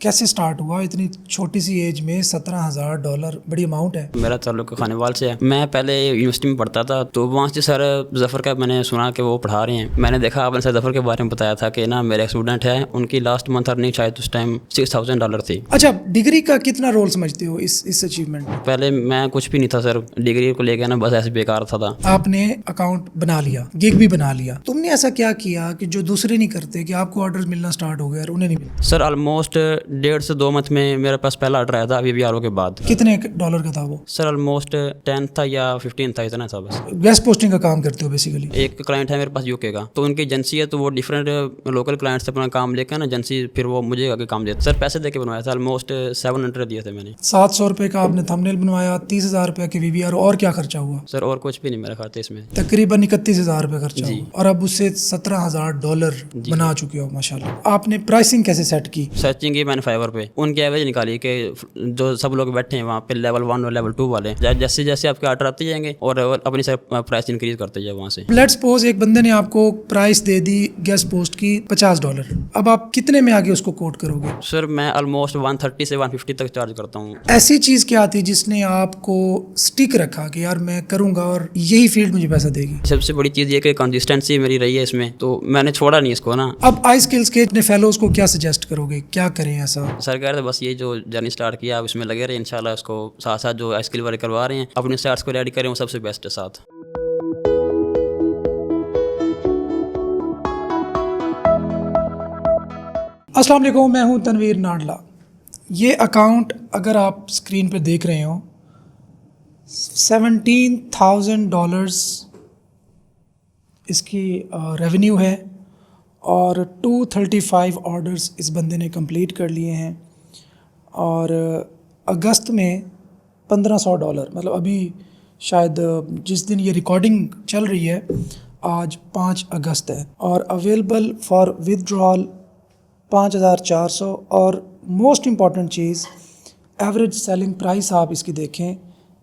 कैसे स्टार्ट हुआ इतनी छोटी सी एज में $17,000? बड़ी अमाउंट है। मेरा ताल्लुक खानेवाल से है। मैं पहले यूनिवर्सिटी में पढ़ता था, तो वहाँ से सर ज़फ़र का मैंने सुना कि वो पढ़ा रहे हैं। मैंने देखा, आपने सर ज़फ़र के बारे में बताया था कि ना मेरे एक स्टूडेंट है, उनकी लास्ट मंथ अर्निंग शायद उस टाइम $6,000 थी। अच्छा, डिग्री का कितना रोल समझते हो इस अचीवमेंट में? पहले मैं कुछ भी नहीं था सर, डिग्री को लेकर ना बस ऐसे बेकार था। आपने अकाउंट बना लिया, गिग भी बना लिया। तुमने ऐसा क्या किया कि जो दूसरे नहीं करते, कि आपको ऑर्डर्स मिलना स्टार्ट हो गया और उन्हें नहीं मिला? सर ऑलमोस्ट 1.5 से 2 मंथ में मेरे पास पहला ऑर्डर आया था अभी आर के बाद। कितने डॉलर का था वो? सर ऑलमोस्ट 10 था या 15 था, इतना था बस। गेस्ट पोस्टिंग का काम करते हो बेसिकली? एक क्लाइंट है मेरे पास यूके का, तो उनकी एजेंसी है, तो वो डिफरेंट लोकल क्लाइंट से अपना काम लेकर ना एजेंसी फिर वो मुझे आगे काम देते। सर पैसे देके बनवाया था, ऑलमोस्ट 700 दिए थे मैंने। $700 का आपने थंबनेल बनवाया, $30,000 की वीवीआर, और क्या खर्चा हुआ? सर और कुछ भी नहीं मेरा खाता इसमें। तकरीबन $31,000 खर्चा हुआ, और अब उससे $17,000 बना चुके हो माशाल्लाह। आपने प्राइसिंग कैसे सेट की? सर्चिंग की मैंने फाइवर पे, उनकी एवरेज निकाली कि जो सब लोग बैठे हैं वहाँ पे लेवल 1 और लेवल 2 वाले, जैसे जैसे आपके ऑर्डर आते जाएंगे और अपनी सर प्राइस इंक्रीज करते जाए वहाँ से। लेट्स सपोज एक बंदे ने आपको price they the guest post की $50, अब आप कितने में आगे उसको कोट करोगे? सर मैं ऑलमोस्ट 130 से 150 तक चार्ज करता हूँ। ऐसी चीज क्या थी जिसने आपको स्टिक रखा कि यार मैं करूंगा और यही फील्ड मुझे पैसा देगी? सबसे बड़ी चीज़ ये कि कंसिस्टेंसी मेरी रही है इसमें, तो मैंने छोड़ा नहीं इसको ना। अब आई स्किल्स के अपने फेलोज को क्या सजेस्ट करोगे, क्या करें ऐसा? सर कह रहे थे बस ये जो जर्नी स्टार्ट किया, आप इसमें लगे रहे, इंशाल्लाह इसको साथ साथ जो स्किल वर्क करवा रहे हैं अपने स्टार्ट्स को रेडी करें, वो सबसे बेस्ट है साथ। अस्सलाम वालेकुम, मैं हूं तनवीर नाडला। ये अकाउंट अगर आप स्क्रीन पे देख रहे हो, $17,000 इसकी रेवेन्यू है, और 235 ऑर्डर्स इस बंदे ने कंप्लीट कर लिए हैं, और अगस्त में $1,500, मतलब अभी शायद जिस दिन ये रिकॉर्डिंग चल रही है आज 5 अगस्त है, और अवेलेबल फॉर विदड्रॉल 5,400। और मोस्ट इम्पॉर्टेंट चीज़, एवरेज सेलिंग प्राइस आप इसकी देखें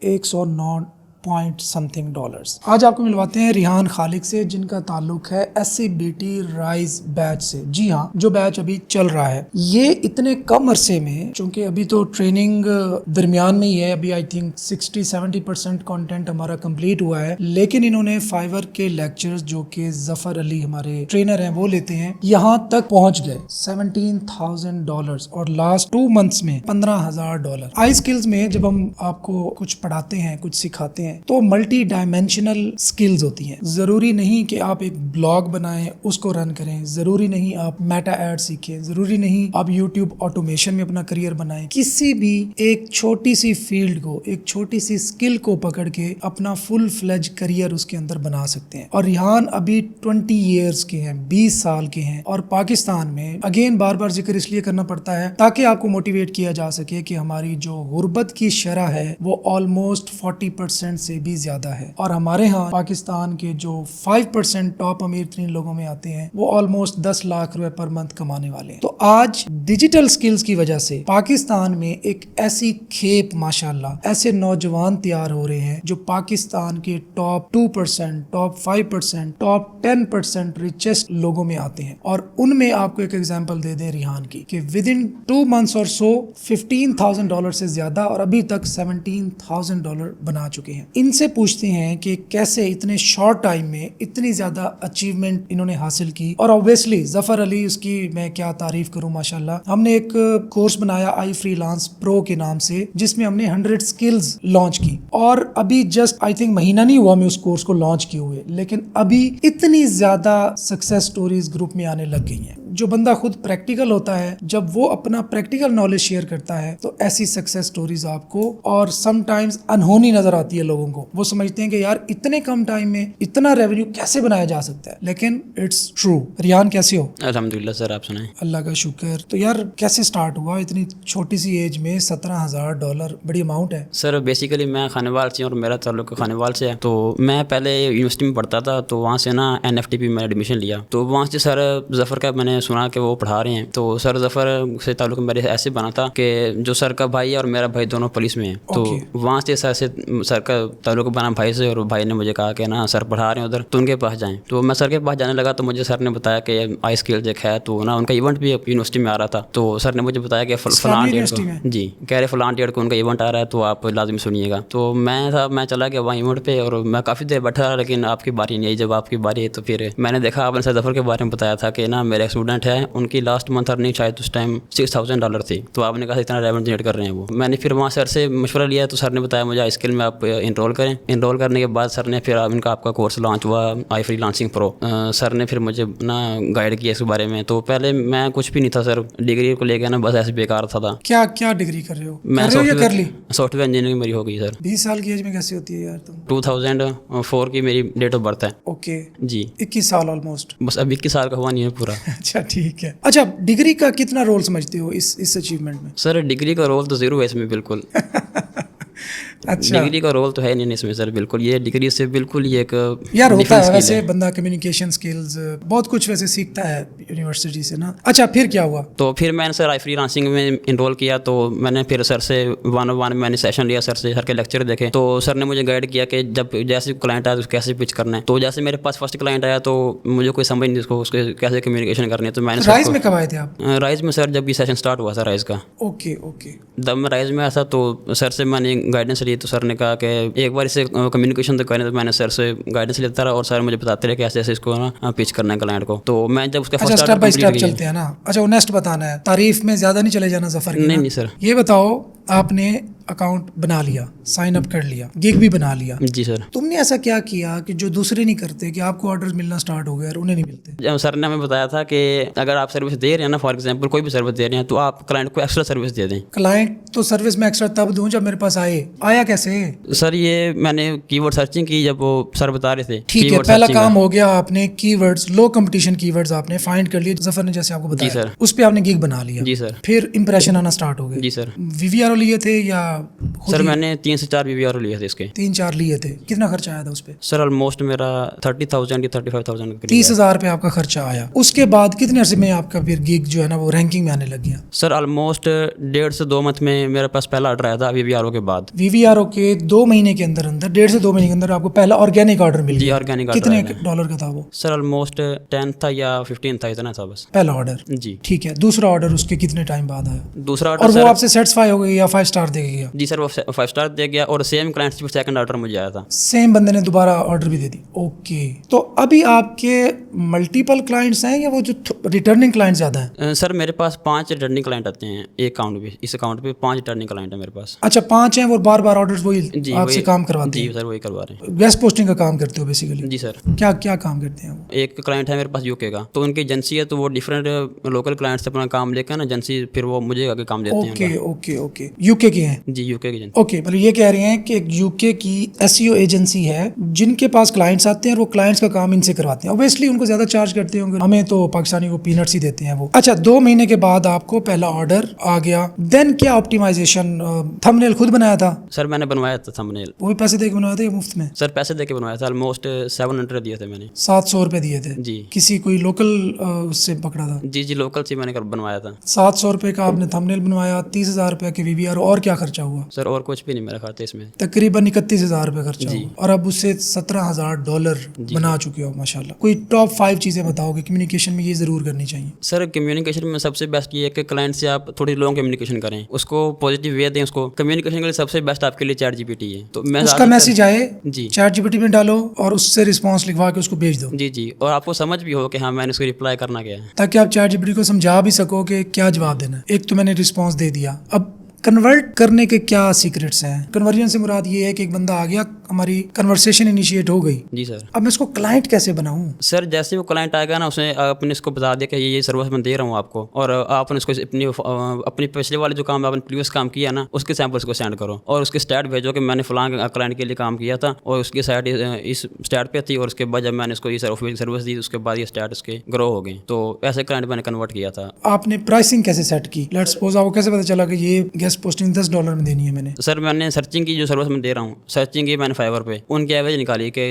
109 पॉइंट समथिंग डॉलर्स। आज आपको मिलवाते हैं रिहान खालिक से, जिनका ताल्लुक है SCBT राइज बैच से। जी हाँ, जो बैच अभी चल रहा है, ये इतने कम अरसे में, चूंकि अभी तो ट्रेनिंग दरमियान में ही है, अभी आई थिंक 60-70% कंटेंट हमारा कंप्लीट हुआ है, लेकिन इन्होंने फाइवर के लेक्चर्स जो कि ज़फ़र अली हमारे ट्रेनर हैं वो लेते हैं, यहाँ तक पहुँच गए $17,000, और लास्ट 2 मंथ्स में $15,000। आई स्किल्स में जब हम आपको कुछ पढ़ाते हैं, कुछ सिखाते हैं, तो मल्टी डायमेंशनल स्किल्स होती हैं। जरूरी नहीं कि आप एक ब्लॉग बनाएं, उसको रन करें, जरूरी नहीं आप मेटा एड सीखें, जरूरी नहीं आप यूट्यूब ऑटोमेशन में अपना करियर बनाएं। किसी भी एक छोटी सी फील्ड को, एक छोटी सी स्किल को पकड़ के अपना फुल फ्लेज करियर उसके अंदर बना सकते हैं। और रिहान अभी 20 ईयर्स के हैं, 20 साल के हैं, और पाकिस्तान में, अगेन बार बार जिक्र इसलिए करना पड़ता है ताकि आपको मोटिवेट किया जा सके कि हमारी जो गुर्बत की शरह है वो ऑलमोस्ट 40% से भी ज्यादा है, और हमारे यहाँ पाकिस्तान के जो 5% टॉप अमीर तरीन लोगों में आते हैं वो ऑलमोस्ट 10 लाख रुपए पर मंथ कमाने वाले हैं। तो आज डिजिटल स्किल्स की वजह से पाकिस्तान में एक ऐसी खेप, माशाल्लाह, ऐसे नौजवान तैयार हो रहे हैं जो पाकिस्तान के टॉप 2%, टॉप 5%, टॉप 10% रिचेस्ट लोगों में आते हैं। और उनमें आपको एक एग्जांपल दे दें रिहान की, कि विद इन 2 मंथ्स और सो $15,000 से ज्यादा, और अभी तक $17,000 बना चुके हैं। इनसे पूछते हैं कि कैसे इतने शॉर्ट टाइम में इतनी ज्यादा अचीवमेंट इन्होंने हासिल की। और ऑब्वियसली ज़फ़र अली, उसकी मैं क्या तारीफ करूं, माशाल्लाह। हमने एक कोर्स बनाया आई फ्रीलांस प्रो के नाम से, जिसमें हमने 100 स्किल्स लॉन्च की, और अभी जस्ट आई थिंक महीना नहीं हुआ हमें उस कोर्स को लॉन्च किए हुए, लेकिन अभी इतनी ज्यादा सक्सेस स्टोरीज ग्रुप में आने लग गई हैं। जो बंदा खुद प्रैक्टिकल होता है, जब वो अपना प्रैक्टिकल नॉलेज शेयर करता है, तो ऐसी सक्सेस स्टोरीज आपको और समटाइम्स अनहोनी नजर आती है लोगों को। वो समझते हैं कि यार इतने कम टाइम में इतना रेवेन्यू कैसे बनाया जा सकता है, लेकिन इट्स ट्रू। रियान कैसे हो? अल्हम्दुलिल्लाह सर, आप सुनाएं। अल्लाह का शुक्र। तो यार कैसे स्टार्ट हुआ इतनी छोटी सी एज में? $17,000 बड़ी अमाउंट है। सर बेसिकली मैं खानेवाल से, और मेरा ताल्लुक खानेवाल से है, तो मैं पहले यूनिवर्सिटी में पढ़ता था, तो वहाँ से ना NFTP में एडमिशन लिया, तो वहाँ से सर ज़फ़र का मैंने सुना कि वो पढ़ा रहे हैं। तो सर जफ़र से ताल्लुक़ मेरे ऐसे बना था कि जो सर का भाई है और मेरा भाई दोनों पुलिस में है, तो वहाँ से सर का ताल्लुक़ बना भाई से, और भाई ने मुझे कहा कि ना सर पढ़ा रहे हैं उधर, तो उनके पास जाएँ। तो मैं सर के पास जाने लगा तो मुझे सर ने बताया कि आई स्किल्स एक है, तो ना उनका इवेंट भी यूनिवर्सिटी में आ रहा था। तो सर ने मुझे बताया कि फलान डेट को, जी कह रहे फलान डेट को उनका इवेंट आ रहा है, तो आप लाजमी सुनिएगा। तो मैं चला गया वहाँ इवेंट पे, और मैं काफ़ी देर बैठा रहा, लेकिन आपकी बारी नहीं आई। जब आपकी बारी आई तो फिर मैंने देखा आपने सर जफ़र के बारे में बताया था कि ना मेरे एक स्टूडेंट है, उनकी लास्ट मंथ अर्निंग शायद उस टाइम $6,000 थी। तो आपने कहा इतना रेवेन्यू जनरेट कर रहे हैं वो। मैंने फिर वहाँ सर से मशवरा लिया, तो सर ने बताया मुझे आई स्किल में आप इनरोल करें। इनरोल करने के बाद सर ने फिर इनका आपका कोर्स लॉन्च हुआ, आई फ्रीलांसिंग प्रो। सर ने फिर मुझे ना गाइड किया इस बारे में। तो पहले मैं कुछ भी नहीं था सर, डिग्री को लेकर ना बस ऐसे बेकार था। क्या क्या डिग्री कर रहे हो? मैं कर ली? सॉफ्टवेयर इंजीनियरिंग मेरी हो गई सर। 20 साल की एज में कैसे होती है यार तुम? 2004 की मेरी डेट ऑफ बर्थ है। ओके जी 21 साल ऑलमोस्ट। बस अब 21 साल का हुआ नहीं है पूरा। अच्छा ठीक है। अच्छा डिग्री का कितना रोल समझते हो इस अचीवमेंट में? सर डिग्री का रोल तो जीरो है इसमें बिल्कुल। अच्छा डिग्री का रोल तो है नहीं इसमें सर, बिल्कुल ये डिग्री से बिल्कुल ये एक यार होता है वैसे, बंदा कम्युनिकेशन स्किल्स बहुत कुछ वैसे सीखता है यूनिवर्सिटी से ना। अच्छा फिर क्या हुआ? तो फिर मैंने सर आई फ्रीलांसिंग में इनरोल किया। तो मैंने फिर सर से 1-on-1 मैंने सेशन लिया, सर के लेक्चर देखे। तो सर ने मुझे गाइड किया कि जब जैसे क्लाइंट आया तो कैसे पिच करना है। तो जैसे मेरे पास फर्स्ट क्लाइंट आया तो मुझे कोई समझ नहीं उसको कैसे कम्युनिकेशन करनी है। तो मैंने राइज में कब आए थे आप? राइज में सर जब ये सेशन स्टार्ट हुआ था राइज का। Okay okay. जब मैं राइज में आया था तो सर से मैंने गाइडेंस ली। तो सर ने कहा कि एक बार इसे कम्युनिकेशन तो करें। तो मैंने सर से गाइडेंस लेता रहा और सर मुझे बताते रहे कि ऐसे ऐसे इसको ना पिच करना है क्लाइंट को। तो मैं जब उसका फर्स्ट स्टेप बाय स्टेप चलते हैं ना। अच्छा नेक्स्ट बताना है, तारीफ में ज़्यादा नहीं चले जाना जफर की। नहीं सर। ये बताओ आपने अकाउंट बना लिया, साइन अप कर लिया, गिग भी बना लिया। जी सर। तुमने ऐसा क्या किया कि जो दूसरे नहीं करते, कि आपको ऑर्डर मिलना स्टार्ट हो गया और उन्हें नहीं मिलते? जब सर ने हमें बताया था कि अगर आप सर्विस दे रहे हैं ना, फॉर एग्जांपल कोई भी सर्विस दे रहे हैं, तो आप क्लाइंट को एक्स्ट्रा सर्विस दे दें। क्लाइंट तो सर्विस में एक्स्ट्रा तब दूं जब मेरे पास आया कैसे? सर ये मैंने कीवर्ड सर्चिंग की जब वो सर बता रहे थे। ठीक है, पहला काम हो गया, आपने कीवर्ड्स, लो कंपटीशन कीवर्ड्स आपने फाइंड कर लिए जफर ने जैसे आपको बताया। सर। उस पे आपने गिग बना लिया। जी सर। फिर इंप्रेशन आना स्टार्ट हो गए। जी सर। वीवीआर लिए थे या सर मैंने 3 से 4 वीवीआर लिए थे इसके। 3-4 लिए थे। कितना खर्चा आया था उस पे? सर ऑलमोस्ट मेरा 30,000 या 35,000 के 30,000 रुपये आपका खर्चा आया। उसके बाद कितने अर्से में आपका फिर गिग जो है ना वो रैंकिंग में आने लग गया? सर ऑलमोस्ट 1.5 से 2 मंथ में मेरे पास पहला ऑर्डर आया था वीवीआरओ के बाद। वीवीआरओ के 2 महीने के अंदर 1.5 से 2 महीने के अंदर आपको पहला ऑर्गेनिक ऑर्डर मिल जी गया। ऑर्गेनिक। कितने डॉलर का था वो? सर ऑलमोस्ट 10 था या 15 था, इतना था बस पहला ऑर्डर। जी ठीक है, दूसरा ऑर्डर उसके कितने टाइम बाद आया? दूसरा और ऑर्डर वो आपसे सेटिस्फाई हो गई या 5 स्टार दे गया? जी सर वो 5 स्टार दे गया, और सेम क्लाइंट से सेकंड ऑर्डर मुझे आया था। सेम बंदे ने दोबारा ऑर्डर भी दे दी। ओके, तो अभी आपके मल्टीपल क्लाइंट्स हैं या वो जो रिटर्निंग क्लाइंट ज़्यादा हैं? सर मेरे पास 5 रिटर्निंग क्लाइंट आते हैं एक अकाउंट पे। इस अकाउंट पे 5 रिटर्निंग क्लाइंट है मेरे पास। अच्छा 5 हैं, वो बार बार ऑर्डर्स वही जी आपसे काम करवाते जी हैं? सर वही करवा रहे हैं। वेस्ट पोस्टिंग का काम करते हो बेसिकली? जी सर। क्या क्या काम करते हैं वो? एक क्लाइंट है मेरे पास यूके का, तो उनकी एजेंसी है, तो वो डिफरेंट लोकल क्लाइंट से अपना काम लेकर ना एजेंसी फिर वो मुझे आगे काम देते हैं। Okay okay okay. यूके के हैं? जी यूके की एजेंसी। ओके, मतलब ये कह रहे हैं कि एक यूके की एसईओ एजेंसी है जिनके पास क्लाइंट्स आते हैं और वो क्लाइंट्स का काम इनसे करवाते हैं। ऑब्वियसली उनको ज्यादा चार्ज करते होंगे, हमें तो पाकिस्तानी को पीनट्स ही देते हैं वो। अच्छा 2 महीने के बाद आपको पहला ऑर्डर आ गया, देन क्या ऑप्टिमाइजेशन? थंबनेल खुद बनाया था? सर मैंने बनवाया था थंबनेल। वो भी पैसे दे के बनवाया था या मुफ्त में? सर पैसे दे के बनवाया था, ऑलमोस्ट 700 दिए थे मैंने। 700 रुपए दिए थे? जी। किसी कोई लोकल उससे पकड़ा था? जी लोकल से मैंने बनवाया था। 700 रुपए का आपने थंबनेल बनवाया, 30,000 रुपए के वीवीआर। और क्या खर्चा हुआ? सर और कुछ भी नहीं मेरा खाता इसमें। तकरीबन 31,000 रुपए खर्चा हुआ, और अब उससे $17,000 बना चुके हो माशाल्लाह। कोई टॉप 5 चीजें बताओगे कम्युनिकेशन में ये जरूर करनी चाहिए? सर कम्युनिकेशन में सबसे बेस्ट ये है कि क्लाइंट से आप थोड़ी लॉन्ग कम्युनिकेशन करें, उसको पॉजिटिव वे दें। उसको कम्युनिकेशन के लिए सबसे बेस्ट आपके लिए चैट जीपीटी है। तो मैं उसका मैसेज आए जी चैट जीपीटी में डालो और उससे रिस्पांस लिखवा के उसको भेज दो। जी और आपको समझ भी हो कि हाँ मैंने उसको रिप्लाई करना क्या है, ताकि आप चैट जीपीटी को समझा भी सको कि क्या जवाब देना है। एक तो मैंने रिस्पांस दे दिया, अब कन्वर्ट करने के क्या सीक्रेट्स हैं? कन्वर्जन से मुराद ये है कि एक बंदा आ गया, हमारी कन्वर्सेशन इनिशिएट हो गई। जी सर। अब मैं इसको क्लाइंट कैसे बनाऊं? सर जैसे वो क्लाइंट आएगा ना, उसने अपने इसको बता दिया कि ये सर्विस मैं दे रहा हूँ आपको, और आपने उसको अपनी पिछले वाले जो काम आपने प्रीवियस काम किया ना उसके सैंपल्स को सेंड करो, और उसके स्टैट भेजो कि मैंने फलां क्लाइंट के लिए काम किया था और उसकी साइट इस स्टैट पे थी, और उसके बाद जब मैंने इसको ये सर्विस दी उसके बाद ये स्टैट उसके ग्रो हो गए। तो ऐसे क्लाइंट मैंने कन्वर्ट किया था। आपने प्राइसिंग कैसे सेट की? लेट्स सपोज आपको कैसे पता चला कि ये गेस्ट पोस्टिंग $10 में देनी है मैंने? सर मैंने सर्चिंग की जो सर्विस मैं दे रहा हूँ, सर्चिंग की मैंने फाइवर पे उनकी एवरेज निकाली कि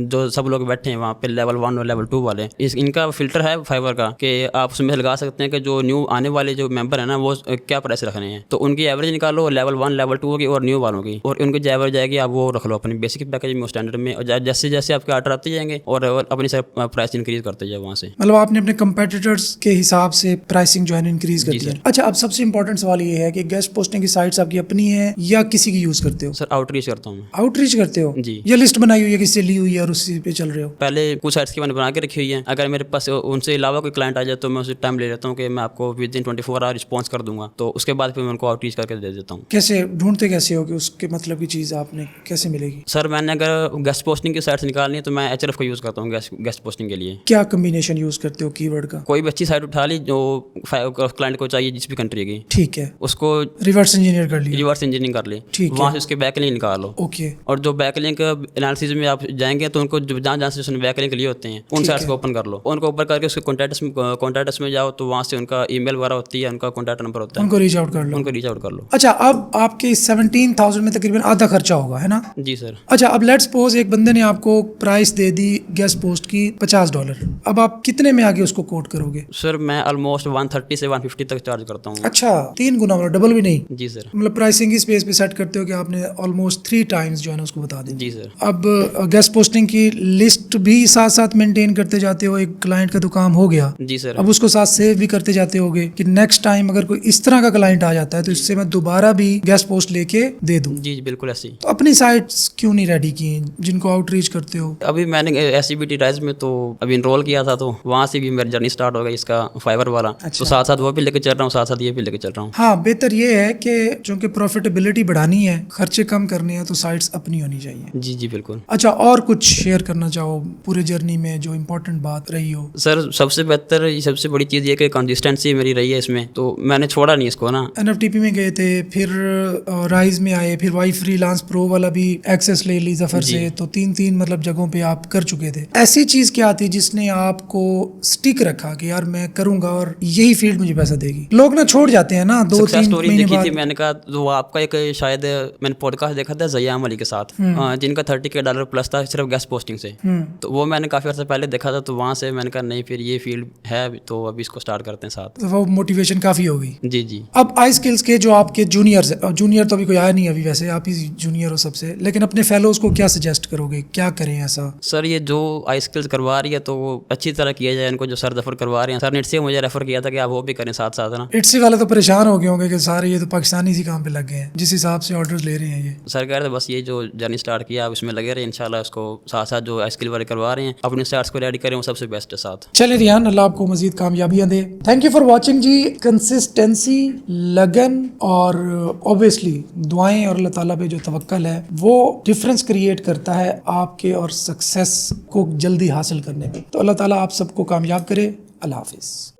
जो सब लोग बैठे हैं वहाँ पे लेवल 1 और लेवल 2 वाले, इनका फिल्टर है फाइवर का कि आप उसमें लगा सकते हैं कि जो न्यू आने वाले जो मेंबर है ना वो क्या प्राइस रखने हैं, तो उनकी एवरेज निकालो लेवल 1 लेवल 2 की और न्यू वालों की, और उनकी जो एवरेज आएगी आप वो रख लो अपनी बेसिक पैकेज में स्टैंडर्ड में, और जैसे जैसे आपके ऑर्डर आते जाएंगे और अपनी सर प्राइस इंक्रीज करते जाए वहाँ से। मतलब आपने अपने कंपेटिटर्स के हिसाब से प्राइसिंग जो है इंक्रीज कर दी है। अच्छा, अब सबसे इंपॉर्टेंट सवाल ये है कि गेस्ट पोस्टिंग की साइट्स आपकी अपनी है या किसी की यूज करते हो? सर आउटरीच करता हूँ मैं। आउटरीच करते हो जी। या लिस्ट बनाई हुई है, किसी से ली हुई है और उसी पे चल रहे हो? पहले कुछ साइट्स की मैंने बना के रखी हुई है, अगर मेरे पास उनसे अलावा कोई क्लाइंट आ जाए तो मैं उसे टाइम ले लेता हूँ कि मैं आपको विद इन 24 आवर रिस्पॉन्स कर दूंगा, तो उसके बाद फिर मैं उनको आउटरीच करके दे देता हूँ। कैसे ढूंढते कैसे हो कि उसके मतलब की चीज़ आपने कैसे मिलेगी? सर मैंने अगर गेस्ट पोस्टिंग की साइट्स निकालनी है तो मैं HRF का यूज़ करता हूँ गेस्ट पोस्टिंग के लिए। क्या कम्बिनेशन यूज करते हो कीवर्ड का? कोई भी अच्छी साइट उठा ली जो क्लाइंट को चाहिए जिस भी कंट्री की, ठीक है, उसको रिवर्स इंजीनियर कर लिया। रिवर्स इंजीनियरिंग कर ली, ठीक है। वहाँ से उसके बैकलिंक निकालो, ओके, और जो बैकलिंक एनालिसिस में आप जाएंगे तो उनको जहाँ जहाँ से उसने बैकलिंक लिए होते हैं उन साइट्स को ओपन कर लो, उनको ओपन करके उसके कॉन्टैक्ट्स में जाओ तो वहाँ से उनका ईमेल वगैरह होती है, उनका कॉन्टैक्ट नंबर होता है, उनको रीच आउट कर लो। उनको रीच आउट कर लो। अच्छा, अब आपके 17,000 में तकरीबन आधा खर्चा होगा, है ना? जी सर। अच्छा, अब लेट्स सपोज एक बंदे ने आपको price they the guest post की $50, अब आप कितने में आगे उसको कोट करोगे? सर मैं ऑलमोस्ट 130 से 150 तक चार्ज करता हूँ। अच्छा, 3 गुना, मतलब डबल भी नहीं? जी सर। मतलब प्राइसिंग की स्पेस पे सेट करते हो कि आपने ऑलमोस्ट 3 टाइम्स जो है ना उसको बता दी। जी सर। अब गेस्ट पोस्टिंग की लिस्ट भी साथ साथ मेंटेन करते जाते हो, एक क्लाइंट का तो काम हो गया, जी सर। अब उसको साथ सेव भी करते जाते होगे कि नेक्स्ट टाइम अगर कोई इस तरह का क्लाइंट आ जाता है तो इससे मैं दोबारा भी गेस्ट पोस्ट लेके दे दूं। जी बिल्कुल ऐसी। तो अपनी साइट्स क्यों नहीं रेडी की जिनको आउटरीच करते हो? अभी मैंने SCBT राइज में तो अभी इनरोल किया था, तो वहाँ से भी मेरी जर्नी स्टार्ट हो गई इसका फाइबर वाला। अच्छा। तो साथ साथ वो भी लेके चल रहा हूँ, साथ साथ ये भी लेके चल रहा हूँ। हाँ, बेहतर ये है कि चूंकि प्रॉफिटेबिलिटी बढ़ानी है, खर्चे कम करने हैं, तो साइट्स अपनी होनी चाहिए। जी जी बिल्कुल। अच्छा, और कुछ शेयर करना चाहो पूरे जर्नी में जो इम्पोर्टेंट बात रही हो? सर सबसे बेहतर सबसे बड़ी चीज़ ये कि कंसिस्टेंसी मेरी रही है इसमें, तो मैंने छोड़ा नहीं इसको ना। NFTP में गए थे, फिर राइज में आए, फिर वाई फ्रीलांस प्रो वाला भी एक्सेस ले ली जफर से, तो 3 मतलब जगहों पे आप कर चुके थे। ऐसी चीज क्या थी जिसने आपको स्टिक रखा कि यार मैं करूंगा और यही फील्ड मुझे पैसा देगी? लोग ना छोड़ जाते हैं ना 2-3 स्टोरी महीने देखी बाद। थी मैंने कहा, तो आपका एक शायद मैंने पॉडकास्ट देखा था ज़याम अली के साथ, जिनका $30K प्लस था सिर्फ गेस्ट पोस्टिंग से। तो वो मैंने काफ़ी अर्से पहले देखा था, तो वहाँ से मैंने कहा नहीं फिर ये फील्ड है तो अभी इसको स्टार्ट करते हैं साथ। तो वो मोटिवेशन काफी होगी। जी जी। अब आई स्किल्स के जो आपके जूनियर्स, जूनियर तो अभी कोई आया नहीं अभी, वैसे आप ही जूनियर हो सबसे, लेकिन अपने फेलोज को क्या सजेस्ट करोगे, क्या करें ऐसा? सर ये जो आई स्किल्स करवा रही है तो वो अच्छी तरह किया जाए, इनको जो सर रेफर करवा रहे हैं, सर ने इससे मुझे रेफर किया था कि आप वो भी करें साथ साथ ना। इट्सी वाले तो परेशान हो गए होंगे कि सारे ये तो पाकिस्तानी सी काम पे लग गए हैं जिस हिसाब से ऑर्डर्स ले रहे हैं ये। सर कह रहे थे बस ये जो जर्नी स्टार्ट किया आप इसमें लगे रहे, इंशाल्लाह उसको साथ साथ जो आई स्किल वाले करवा रहे हैं अपने स्टार्ट्स को रेडी करें, वो सबसे बेस्ट है साथ। चले रियान, अल्लाह आपको मजीद कामयाबियां दे। थैंक यू फॉर वॉचिंग जी। कंसिस्टेंसी, लगन और ऑब्वियसली दुआएं और अल्लाह ताला पे जो तवक्कल है वो डिफरेंस क्रिएट करता है आपके और सक्सेस को जल्दी हासिल करने में। तो अल्लाह ताला आप सबको कामयाब करे। अल्लाह हाफिज़।